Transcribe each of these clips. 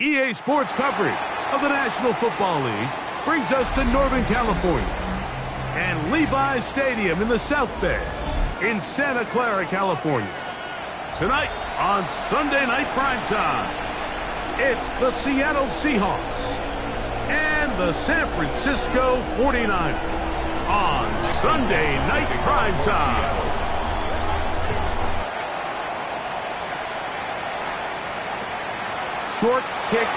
EA Sports coverage of the National Football League brings us to Northern California and Levi's Stadium in the South Bay in Santa Clara, California. Tonight on Sunday Night Primetime, it's the Seattle Seahawks and the San Francisco 49ers on Sunday Night Primetime. Short kick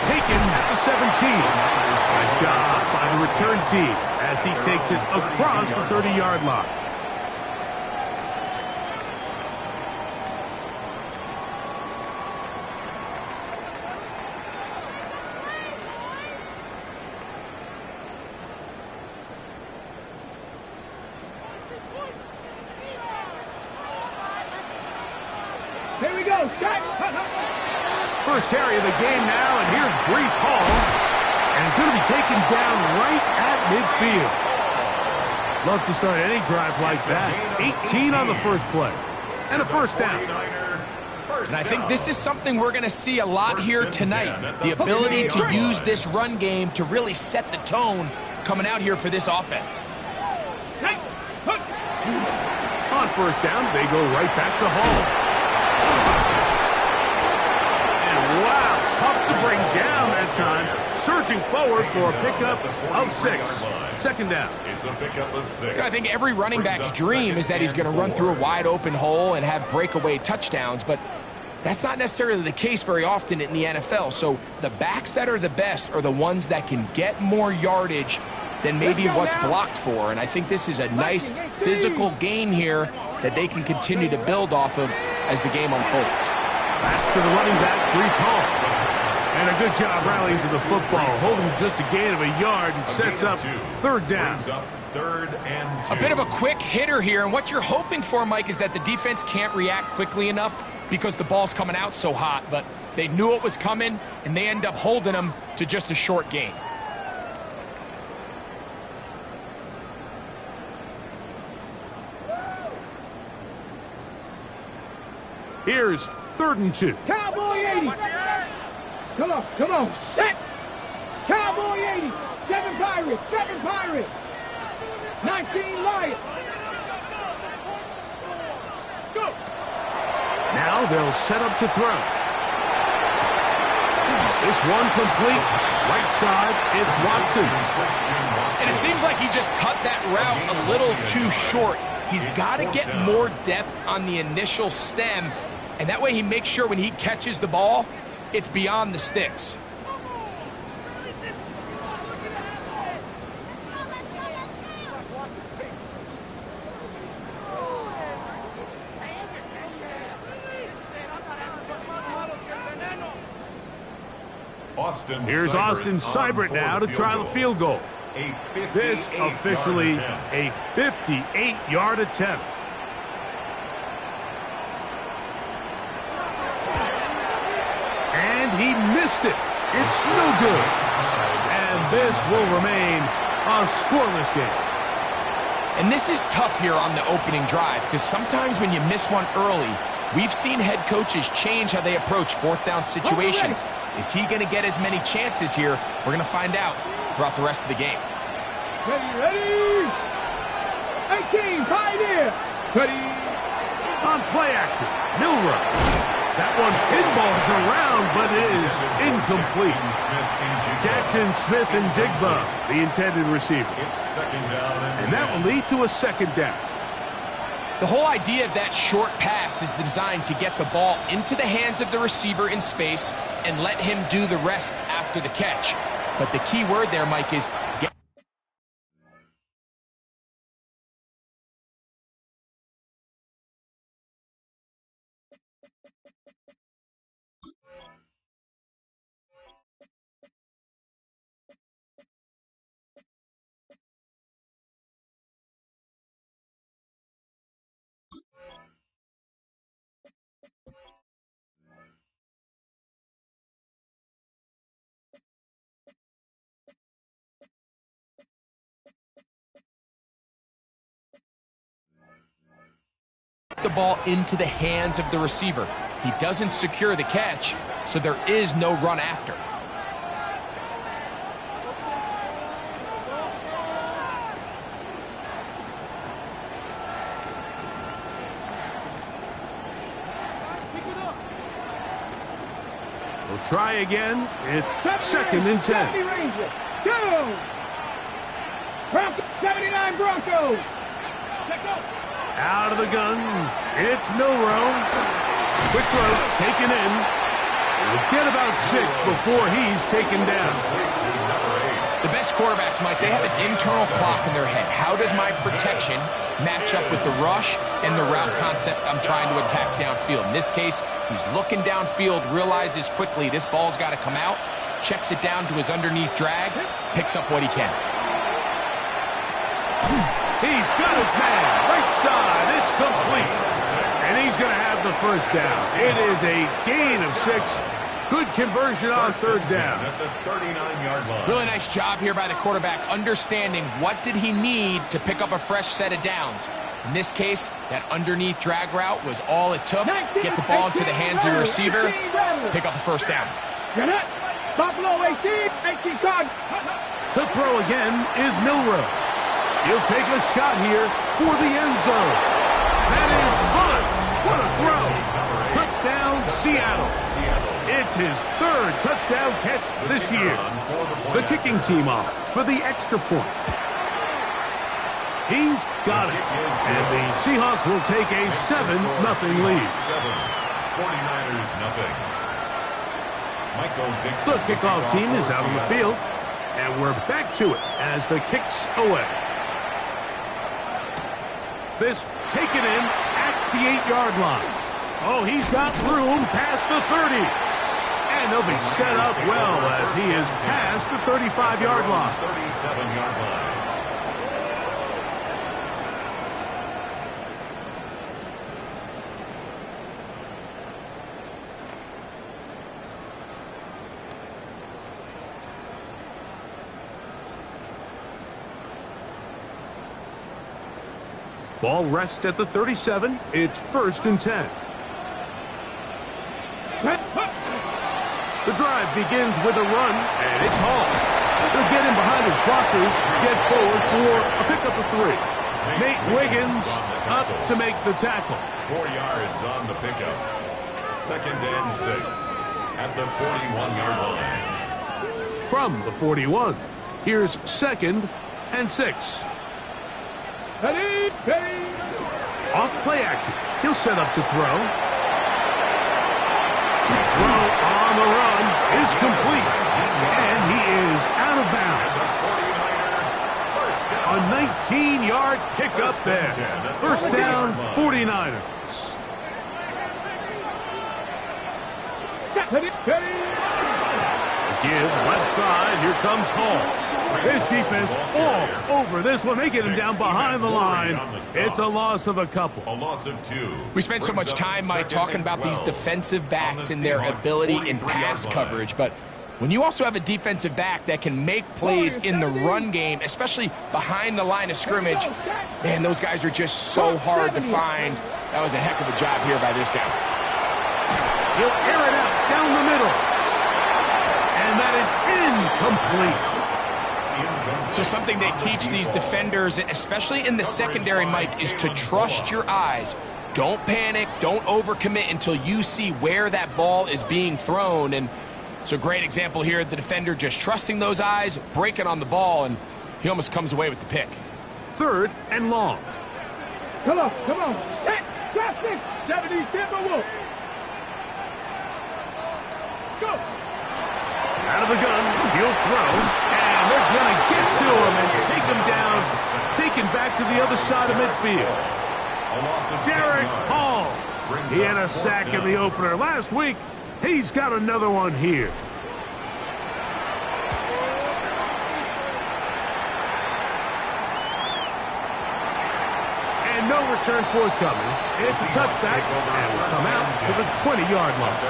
taken at the 17. Nice job by the return team as he takes it across the 30-yard line. Here we go, shot! First carry of the game now, and here's Breece Hall, and he's going to be taken down right at midfield. Love to start any drive like that. 18 on the first play, and a first down. And I think this is something we're going to see a lot here tonight. The ability to use this run game to really set the tone coming out here for this offense. On first down, they go right back to Hall. Wow, tough to bring down that time. Surging forward for a pickup of 6. Second down. It's a pickup of 6. I think every running back's dream is that he's going to run through a wide open hole and have breakaway touchdowns, but that's not necessarily the case very often in the NFL. So the backs that are the best are the ones that can get more yardage than maybe what's blocked for. And I think this is a nice physical gain here that they can continue to build off of as the game unfolds. That's to the running back, Breece Hall. And a good job rallying to the football, holding just a gain of a yard and sets up third down. A bit of a quick hitter here, and what you're hoping for, Mike, is that the defense can't react quickly enough because the ball's coming out so hot, but they knew it was coming, and they end up holding them to just a short gain. Here's 3rd and 2. Cowboy 80. Come on, set. Cowboy 80. 7 Pirates, 7 Pirates. 19 Lions. Let's go. Now they'll set up to throw. This one complete. Right side, it's Watson. And it seems like he just cut that route a little too short. He's got to get more depth on the initial stem, and that way he makes sure when he catches the ball, it's beyond the sticks. Here's Austin Seibert now to try the field goal. This officially a 58-yard attempt. And he missed it. It's no good. And this will remain a scoreless game. And this is tough here on the opening drive because sometimes when you miss one early, we've seen head coaches change how they approach fourth down situations. Is he going to get as many chances here? We're going to find out throughout the rest of the game. Ready? 18, Pioneer. Ready? On play action, Milrow. That one pinballs around, but is incomplete. Jackson Smith and Jigba, the intended receiver. And that will lead to a second down. The whole idea of that short pass is designed to get the ball into the hands of the receiver in space and let him do the rest after the catch. But the key word there, Mike, is get. The ball into the hands of the receiver. He doesn't secure the catch, so there is no run after. We'll try again. It's second and 10. Go! 79 Broncos! Out of the gun, it's Milrow. Quick throw, taken in. We'll get about 6 before he's taken down. The best quarterbacks, Mike, they have an internal clock in their head. How does my protection match up with the rush and the route concept I'm trying to attack downfield? In this case, he's looking downfield, realizes quickly this ball's got to come out, checks it down to his underneath drag, picks up what he can. He's got his man, right side, it's complete. And he's going to have the first down. It is a gain of 6. Good conversion on third down. At the 39-yard line. Really nice job here by the quarterback, understanding what did he need to pick up a fresh set of downs. In this case, that underneath drag route was all it took. Get the ball into the hands of the receiver, pick up the first down. Buffalo 18 cards. To throw again is Milrow. He'll take a shot here for the end zone. That is Buzz. What a throw. Touchdown, Seattle. It's his third touchdown catch this year. The kicking team off for the extra point. He's got it. And the Seahawks will take a 7-0 lead. 49ers nothing. The kickoff team is out on the field. And we're back to it as the kick's away. This taken in at the 8-yard line. Oh, he's got room past the 30. And they'll be set up well as he is past the 35-yard line. 37-yard line. Ball rests at the 37. It's 1st and 10. The drive begins with a run, and it's Hall. He'll get in behind his blockers, get forward for a pickup of 3. Nate Wiggins up to make the tackle. 4 yards on the pickup. 2nd and 6 at the 41-yard line. From the 41, here's 2nd and 6. Off play action. He'll set up to throw. Throw on the run is complete. And he is out of bounds. A 19-yard pickup there. First down, 49ers. Give left side. Here comes Hall. His defense all over this one. They get him down behind the line. It's a loss of a couple. A loss of 2. We spent so much time, Mike, talking about these defensive backs and their ability in pass coverage, but when you also have a defensive back that can make plays in the run game, especially behind the line of scrimmage, man, those guys are just so hard to find. That was a heck of a job here by this guy. He'll air it out down the middle. And that is incomplete. So something they teach these defenders, especially in the secondary, Mike, is to trust your eyes. Don't panic, don't overcommit until you see where that ball is being thrown. And it's a great example here, the defender just trusting those eyes, breaking on the ball, and he almost comes away with the pick. 3rd and long. Come on, set, traffic, 70 Timberwolves. Go. Out of the gun, he'll throw, and they're going to get to him and take him down, taken back to the other side of midfield. Derek Hall, he had a sack in the opener last week. He's got another one here. And no return forthcoming. It's a touchback, and will come out to the 20-yard line.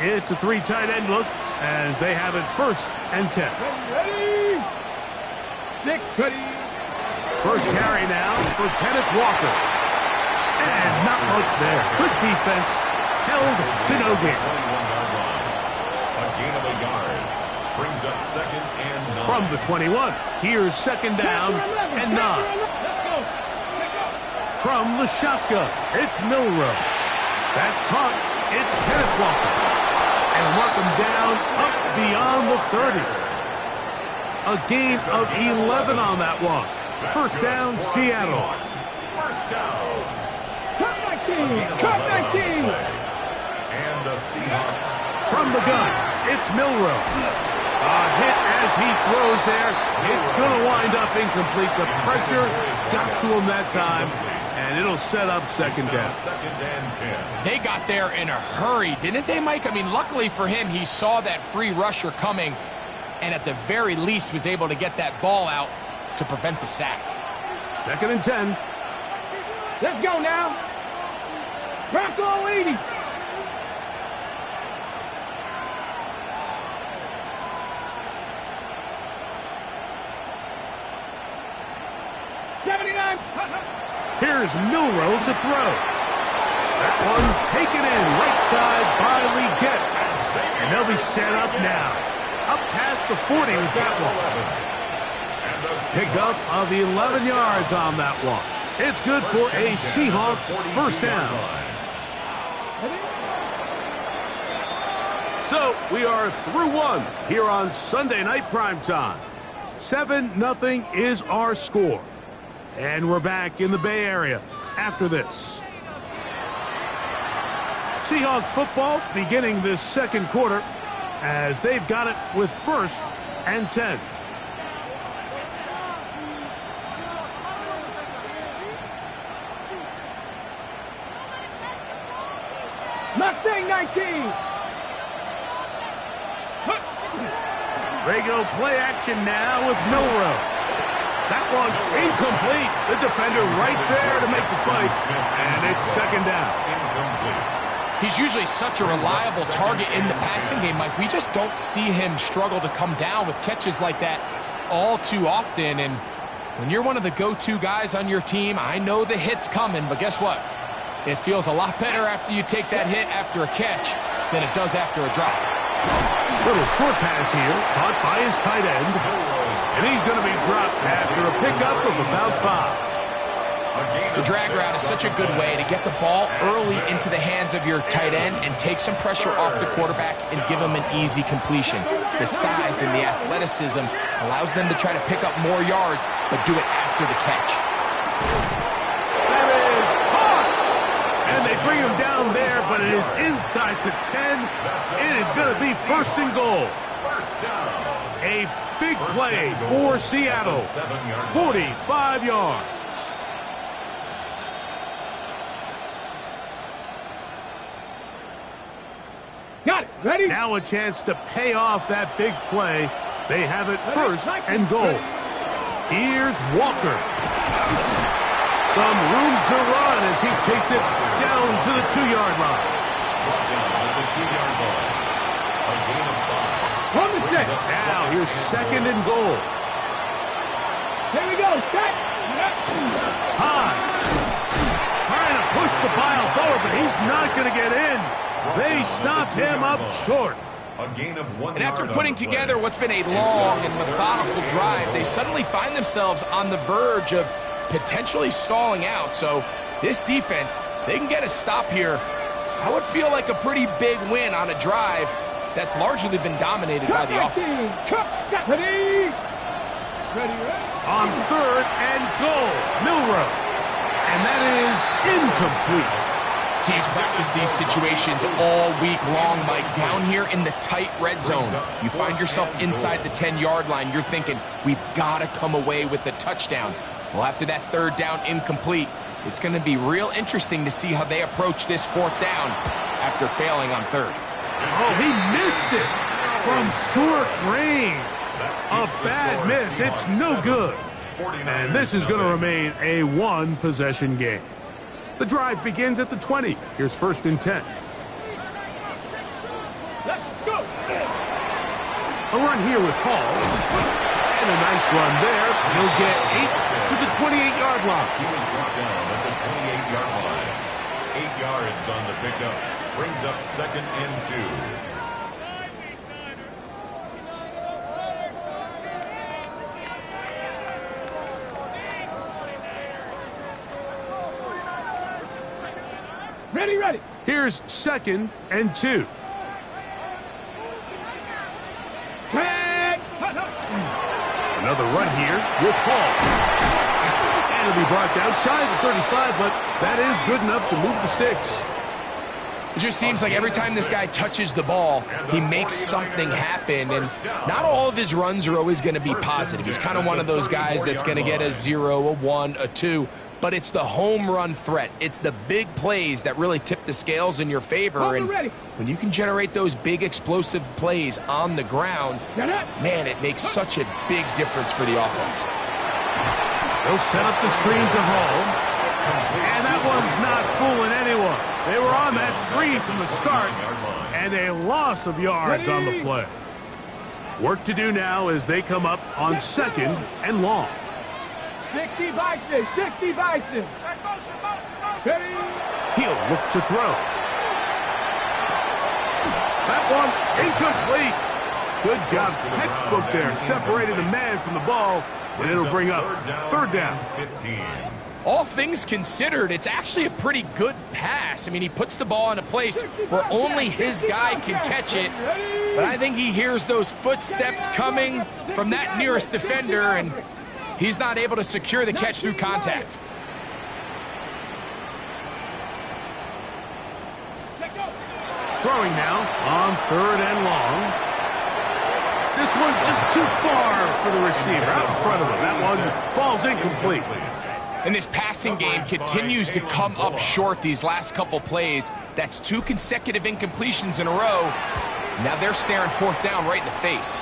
It's a 3 tight end look as they have it 1st and 10. Ready? 6, ready. First carry now for Kenneth Walker. And not much there. Good defense. Held to no gain. A gain of a yard. Brings up 2nd and 9. From the 21, here's 2nd down and 9. From the shotgun, it's Milrow. That's caught. It's Kenneth Walker. And work him down up beyond the 30. A gain of 11 on that one. First down, Seattle. First down. Cut 19. And the Seahawks. From the gun, it's Milrow. A hit as he throws there. It's going to wind up incomplete. The pressure got to him that time, and it'll set up 2nd down. 2nd and 10. They got there in a hurry, didn't they, Mike? I mean, luckily for him, he saw that free rusher coming, and at the very least was able to get that ball out to prevent the sack. 2nd and 10. Let's go now. Bronco 80. Here's Milrow to throw. That one taken in right side by Leggett. And they'll be set up now. Up past the 40 with that one. Pickup of 11 yards on that one. It's good for a Seahawks 1st down. So we are through 1 here on Sunday Night Primetime. 7-0 is our score. And we're back in the Bay Area after this. Seahawks football beginning this 2nd quarter as they've got it with 1st and 10. Mustang 19. Regular play action now with Milrow. That one incomplete. The defender right there to make the fight. And it's 2nd down. He's usually such a reliable target in the passing game, Mike. We just don't see him struggle to come down with catches like that all too often. And when you're one of the go-to guys on your team, I know the hit's coming, but guess what? It feels a lot better after you take that hit after a catch than it does after a drop. Little short pass here, caught by his tight end. And he's going to be dropped after a pickup of about 5. The drag route is such a good way to get the ball early into the hands of your tight end and take some pressure off the quarterback and give him an easy completion. The size and the athleticism allows them to try to pick up more yards, but do it after the catch. That is caught! And they bring him down there, but it is inside the 10. It is going to be 1st and goal. A big play for Seattle. 45 yards. Got it. Ready? Now a chance to pay off that big play. They have it 1st and goal. Here's Walker. Some room to run as he takes it down to the 2-yard line. Now here's 2nd and goal. Here we go. Set. High. Trying to push the pile forward, but he's not going to get in. They stop him up short. A gain of 1 And after yard putting on the together play. what's been a long and methodical drive, they suddenly find themselves on the verge of potentially stalling out. So this defense, they can get a stop here. I would feel like a pretty big win on a drive that's largely been dominated by the offense. Ready? On 3rd and goal, Milroe. And that is incomplete. Teams practice these situations all week long, Mike. Down here in the tight red zone, you find yourself inside the 10-yard line. You're thinking, we've got to come away with a touchdown. Well, after that 3rd down incomplete, it's going to be real interesting to see how they approach this 4th down after failing on 3rd. Oh, he missed it from short range. A bad miss. It's no good. And this is going to remain a 1-possession game. The drive begins at the 20. Here's 1st and 10. Let's go. A run here with Hall. And a nice run there. He'll get 8 to the 28-yard line. He was brought down at the 28-yard line. 8 yards on the pickup. Brings up 2nd and 2. Ready. Here's 2nd and 2. Another run here with Hall. And it'll be brought down shy of the 35, but that is good enough to move the sticks. It just seems like every time this guy touches the ball, he makes something happen, and not all of his runs are always going to be positive. He's kind of one of those guys that's going to get a 0, a 1, a 2, but it's the home run threat. It's the big plays that really tip the scales in your favor, and when you can generate those big explosive plays on the ground, man, it makes such a big difference for the offense. They'll set up the screen to Hall. And that one's not fooling anyone. They were on that screen from the start, and a loss of yards on the play. Work to do now as they come up on 2nd and long. 60 Bison. Ready? He'll look to throw. That one incomplete. Good job, textbook there, separating the man from the ball, and it'll bring up 3rd down. 15. All things considered, it's actually a pretty good pass. I mean, he puts the ball in a place where only his guy can catch it, but I think he hears those footsteps coming from that nearest defender, and he's not able to secure the catch through contact. Throwing now on 3rd and long. This one just too far for the receiver, out in front of him. That one falls incomplete. And this passing game continues to come up short these last couple plays. That's 2 consecutive incompletions in a row. Now they're staring 4th down right in the face.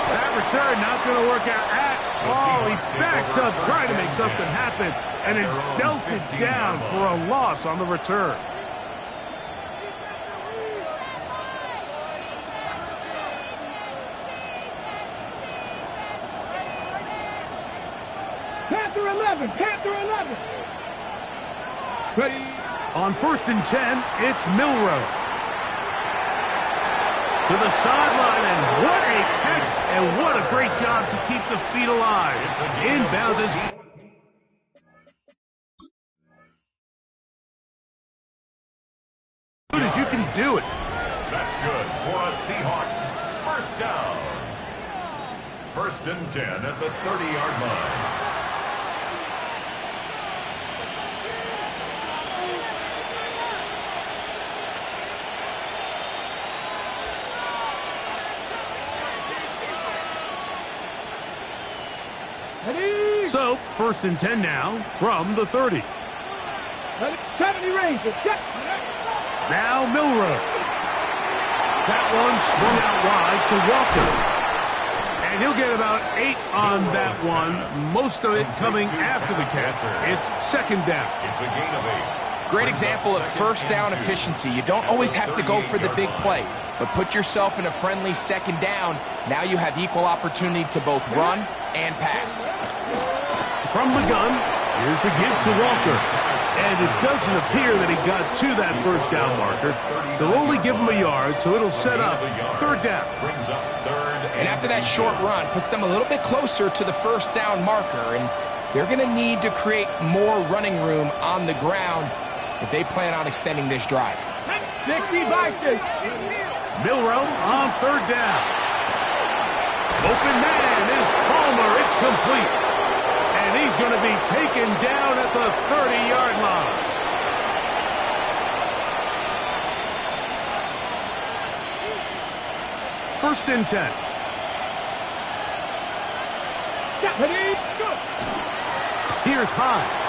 That return not going to work out at all. He backs up trying to make something happen and is belted down for a loss on the return. Panther 11. Ready? On 1st and 10, it's Milroe. To the sideline, and what a catch, and what a great job to keep the feet alive. Inbounds as good as you can do it. That's good for a Seahawks. 1st down. 1st and 10 at the 30-yard line. So, 1st and 10 now from the 30. 70 range. Now Milroe. That one swung out wide to Walker. And he'll get about 8 on that one. Most of it coming after the catch. It's 2nd down. It's a gain of 8. Great example of 1st down efficiency. You don't always have to go for the big play, but put yourself in a friendly 2nd down. Now you have equal opportunity to both run and pass. From the gun, Here's the give to Walker. And it doesn't appear that he got to that first down marker. They'll only give him a yard, so it'll set up third down. And after that short run, puts them a little bit closer to the first down marker. And they're going to need to create more running room on the ground if they plan on extending this drive. 60 by 60. Milroe on third down. Open man is Palmer. It's complete. And he's going to be taken down at the 30-yard line. First and 10. Here's Hines.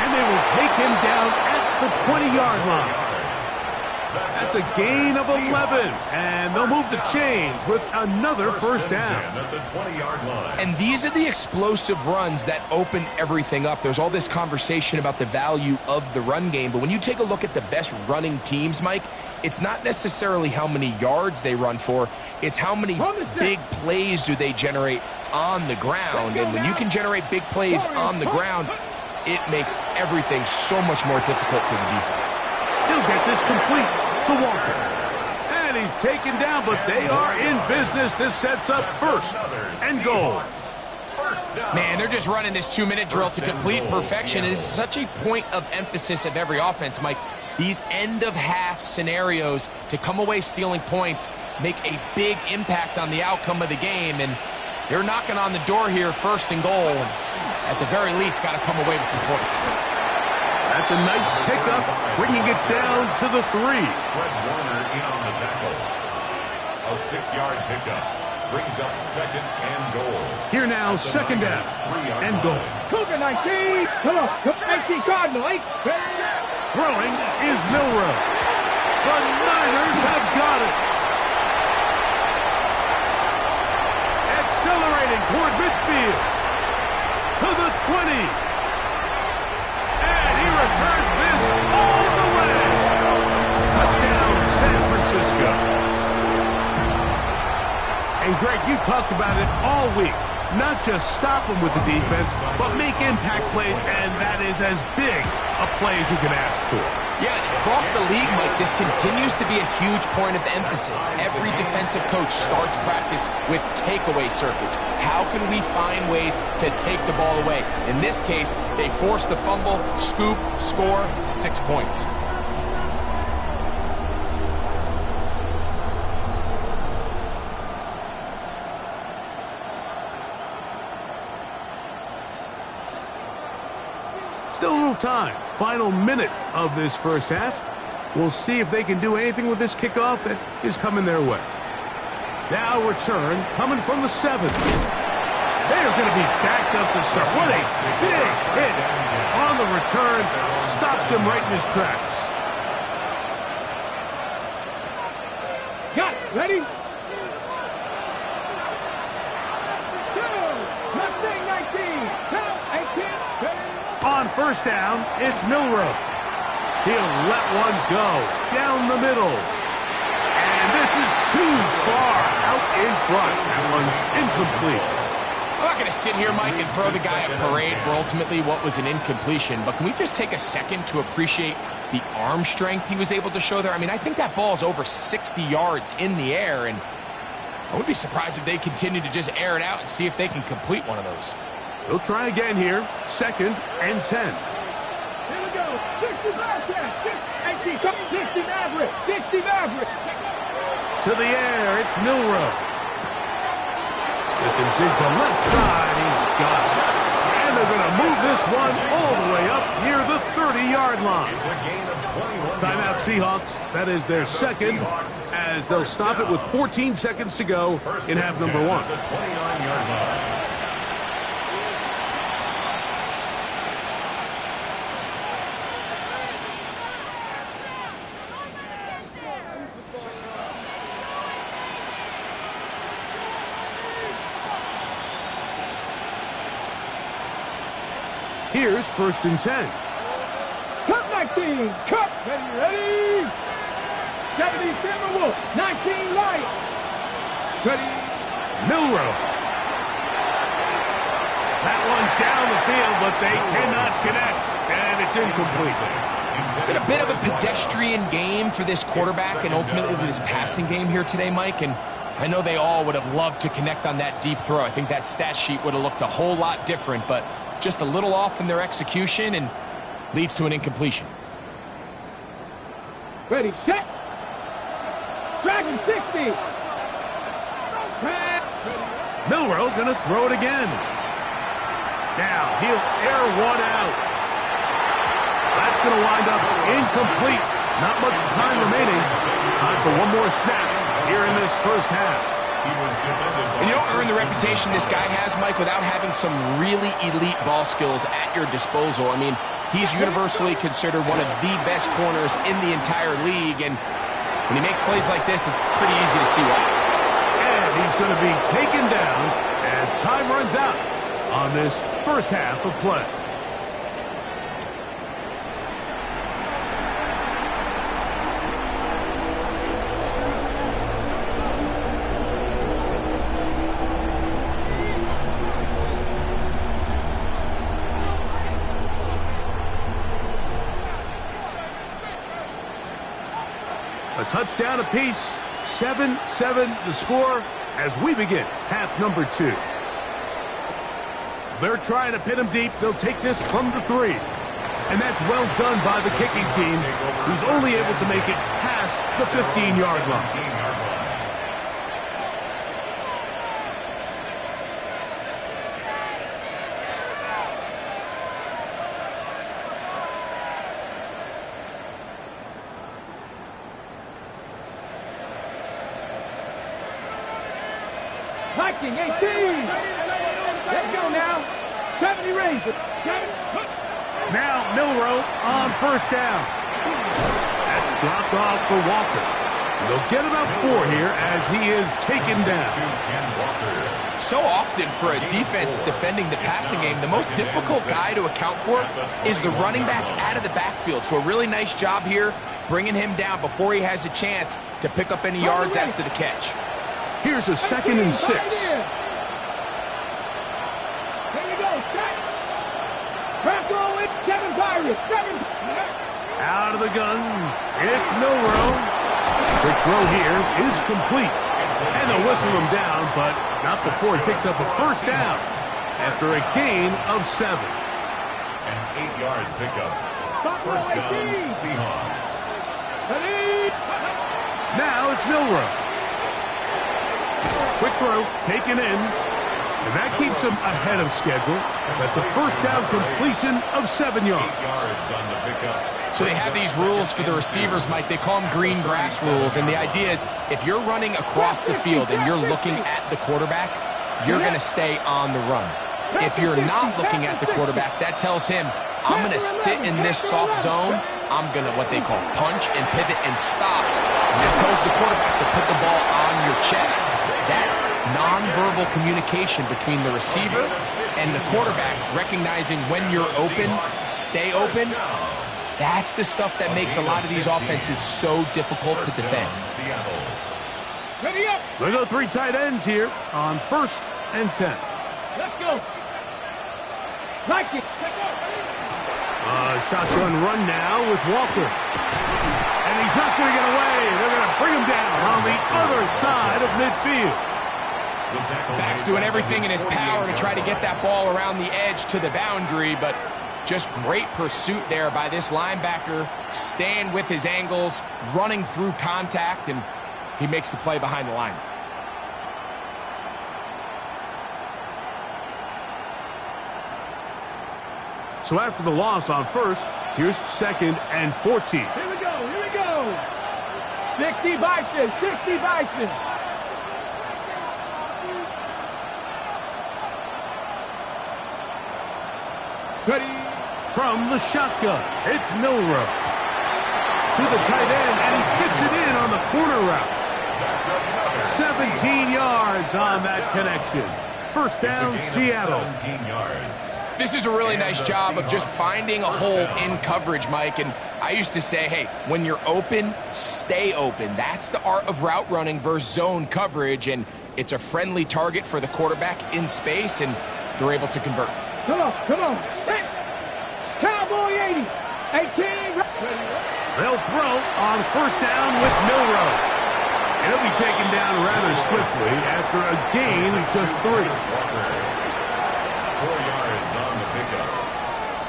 And they will take him down at the 20-yard line. That's a gain of 11. And they'll move the chains with another first down. And these are the explosive runs that open everything up. There's all this conversation about the value of the run game, but when you take a look at the best running teams, Mike, it's not necessarily how many yards they run for, it's how many big plays do they generate on the ground. And when you can generate big plays on the ground, it makes everything so much more difficult for the defense. He'll get this complete to Walker. And he's taken down, but they are in business. This sets up first and goal. Man, they're just running this 2-minute drill to complete perfection. It is such a point of emphasis of every offense, Mike. These end-of-half scenarios to come away stealing points make a big impact on the outcome of the game. And they're knocking on the door here, first and goal. At the very least, got to come away with some points. That's a nice pickup, bringing it down to the 3. Fred Warner in on the tackle. A 6-yard pickup brings up second and goal. Here now, second down and goal. Cougar 19. Come on. 19 Cardinal. 8. Throwing is Milroe. The Niners have got it. Accelerating toward midfield. To the 20. Returns this all the way. Touchdown, San Francisco. And Greg, you talked about it all week. Not just stop them with the defense, but make impact plays, and that is as big a play as you can ask for. Yeah, across the league, Mike, this continues to be a huge point of emphasis. Every defensive coach starts practice with takeaway circuits. How can we find ways to take the ball away? In this case, they force the fumble, scoop, score, 6 points. Still a little time. Final minute of this first half. We'll see if they can do anything with this kickoff that is coming their way. Now return coming from the 7. They are going to be backed up to start. What a big hit on the return. Stopped him right in his tracks. Got it. Ready? Mustang 19. Count 18. On first down, it's Milroe. He'll let one go down the middle. And this is too far out in front. That one's incomplete. I'm not going to sit here, Mike, and throw the guy a parade for ultimately what was an incompletion, but can we just take a second to appreciate the arm strength he was able to show there? I mean, I think that ball's over 60 yards in the air, and I would be surprised if they continue to just air it out and see if they can complete one of those. He'll try again here. Second and 10. Here we go. 60 Bearcats. 60 Maverick. 60 Maverick. To the air, it's Milroe. Smith and Jigba left side. He's got it. And they're going to move this one all the way up near the 30-yard line. Timeout Seahawks. That is their second, as they'll stop it with 14 seconds to go in half number 1. Here's first and 10. Cut 19. Cut. Ready. 70 Timberwolf. 19 Light. Ready. Milroe. That one down the field, but but they cannot connect, and it's incomplete. It's been a bit of a pedestrian game for this quarterback and ultimately this passing game here today, Mike, and I know they all would have loved to connect on that deep throw. I think that stat sheet would have looked a whole lot different, but just a little off in their execution and leads to an incompletion. Ready, set. Dragon 60. Milroe going to throw it again. Now he'll air one out. That's going to wind up incomplete. Not much time remaining. Time for one more snap here in this first half. And you don't earn the reputation this guy has, Mike, without having some really elite ball skills at your disposal. I mean, he's universally considered one of the best corners in the entire league, and when he makes plays like this, it's pretty easy to see why. And he's going to be taken down as time runs out on this first half of play. A touchdown apiece, 7-7 the score as we begin half number 2. They're trying to pin him deep. They'll take this from the 3. And that's well done by the kicking team, who's only able to make it past the 15-yard line. Viking 18. Let's go now. 70 Razor. Now Milroe on first down. That's dropped off for Walker. They'll get about 4 here as he is taken down. So often for a defense defending the passing game, the most difficult guy to account for is the running back out of the backfield. So a really nice job here bringing him down before he has a chance to pick up any yards after the catch. Here's a 2nd and 6. Here we go. Set. Trap throw it. 7 Pirates. 7. Out of the gun. It's Milroe. Quick throw here is complete. And they'll whistle him down, but not before he picks up a first down after a gain of 7. An 8-yard pickup. First down, Seahawks. Now it's Milroe. Quick throw, taken in, and that keeps him ahead of schedule. That's a first down completion of 7 yards. 8 yards on the pickup. So they have these rules for the receivers, Mike. They call them green grass rules, and the idea is if you're running across the field and you're looking at the quarterback, you're going to stay on the run. If you're not looking at the quarterback, that tells him, I'm going to sit in this soft zone. I'm going to, what they call, punch and pivot and stop. And that tells the quarterback to put the ball on your chest. That nonverbal communication between the receiver and the quarterback, recognizing when you're open, stay open, that's the stuff that makes a lot of these offenses so difficult to defend. Ready up. They go 3 tight ends here on 1st and 10. Let's go. Like it. Shotgun run now with Walker. And he's not going to get away. They're going to bring him down on the other side of midfield. Back's doing everything in his power to try to get that ball around the edge to the boundary, but just great pursuit there by this linebacker, staying with his angles, running through contact, and he makes the play behind the line. So after the loss on 1st, here's 2nd and 14. Here we go. Here we go. 60 Bison. 60 Bison. Ready. From the shotgun, it's Milroe. To the tight end, and he fits it in on the corner route. 17 yards on that connection. First down, Seattle. 17 yards. This is a really nice job of just finding a hole in coverage, Mike. And I used to say, hey, when you're open, stay open. That's the art of route running versus zone coverage. And it's a friendly target for the quarterback in space, and they're able to convert. Come on. Hey. Cowboy 80. 18. They'll throw on first down with Milroe. And he'll be taken down rather swiftly after a gain of just 3. 4 yards on the pickup.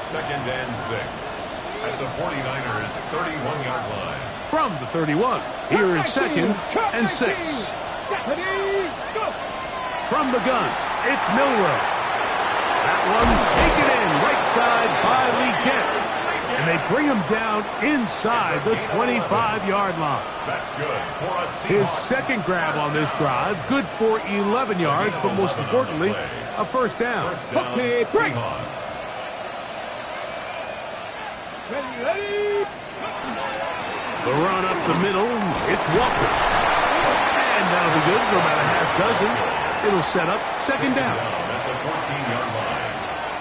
Second and 6 at the 49ers 31-yard line. From the 31, here is second and 6. From the gun, it's Milroe. That one taken in right side by Legette. And they bring him down inside the 25-yard line. That's good for a Seahawks. His second grab on this drive, good for 11 yards, but most importantly, a first down. Okay, break. Seahawks. Ready. The run up the middle, it's Walker. And that'll be good for about a half dozen. It'll set up second down. At the 14-yard line,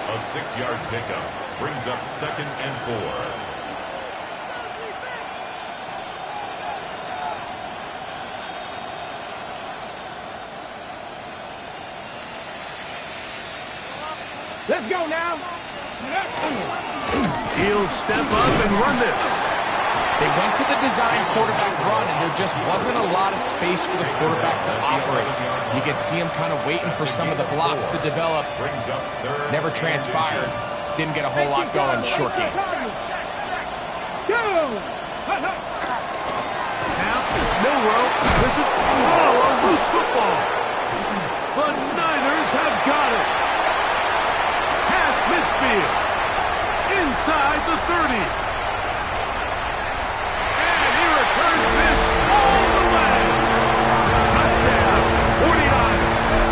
a 6-yard pickup brings up second and 4. Let's go now. He'll step up and run this. They went to the design quarterback run, and there just wasn't a lot of space for the quarterback to operate. You could see him kind of waiting for some of the blocks to develop. Never transpired. Didn't get a whole lot going. Short game. Go. Now, Milroe, listen, a loose football. The Niners have got it. Past midfield. Inside the 30. And he returns this all the way. Touchdown, 49ers.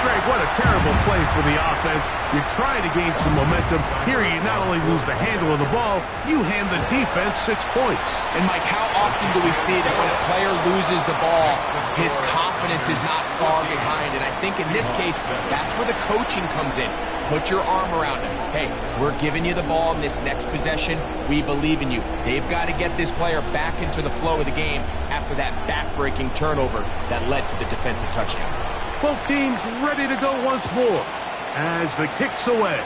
Greg, what a terrible play for the offense. You're trying to gain some momentum. Here you not only lose the handle of the ball, you hand the defense 6 points. And, Mike, how often do we see that when a player loses the ball, his confidence is not far behind? And I think in this case, that's where the coaching comes in. Put your arm around him. Hey, we're giving you the ball in this next possession. We believe in you. They've got to get this player back into the flow of the game after that back-breaking turnover that led to the defensive touchdown. Both teams ready to go once more as the kick's away.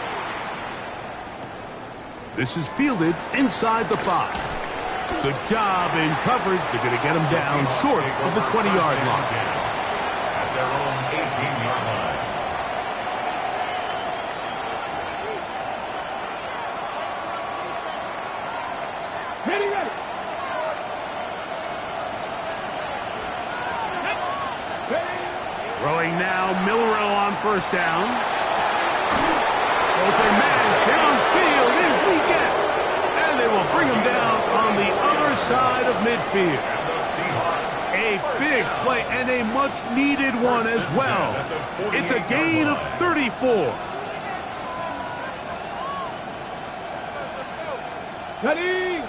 This is fielded inside the 5. Good job in coverage. They're going to get him down short of the 20-yard line. At their own 18-yard line. Ready. Throwing now, Milroe on first down. Open man downfield is Legette. And they will bring him down on the other side of midfield. A big play and a much-needed one as well. It's a gain of 34. Ready.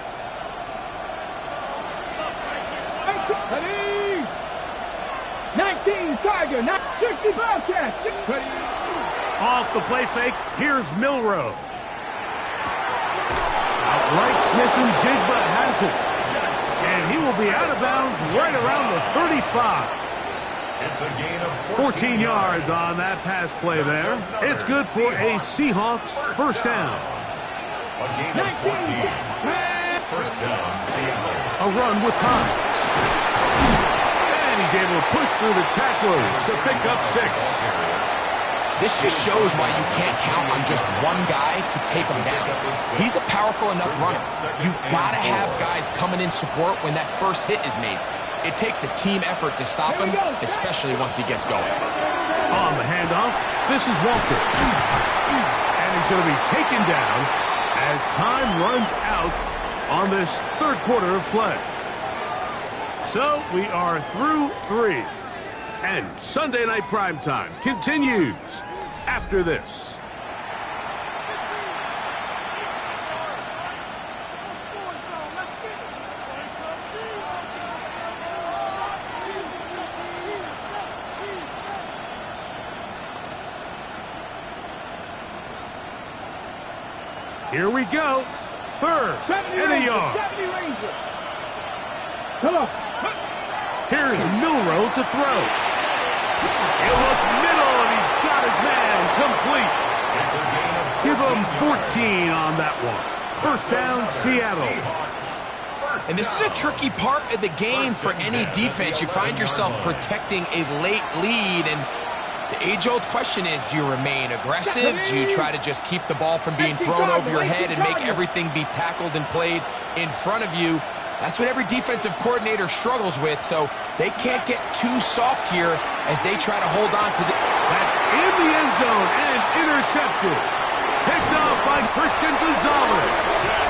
19 Tiger, not 60 Bobcat. Off the play fake, here's Milroe. Outright Smith and Jigba has it. And he will be out of bounds right around the 35. It's a gain of 14 yards on that pass play there. It's good for a Seahawks first down. A gain of 14. First down, Seattle. A run with Hines. And he's able to push through the tacklers to pick up 6. This just shows why you can't count on just one guy to take him down. He's a powerful enough runner. You got to have guys coming in support when that first hit is made. It takes a team effort to stop him, especially once he gets going. On the handoff, this is Walker. And he's going to be taken down as time runs out on this third quarter of play. So we are through 3. And Sunday Night Primetime continues after this. Here we go. Third and a yard. Come on. Here's Milroe to throw. He'll look middle, and he's got his man, complete. It's a gain of Give them 14 14 on that one. First down, Seattle. And this is a tricky part of the game for any defense. You find yourself protecting a late lead, and the age-old question is, do you remain aggressive? Do you try to just keep the ball from being thrown over your head and make everything be tackled and played in front of you? That's what every defensive coordinator struggles with, so they can't get too soft here as they try to hold on to the... That's in the end zone and intercepted. Picked up by Christian Gonzalez.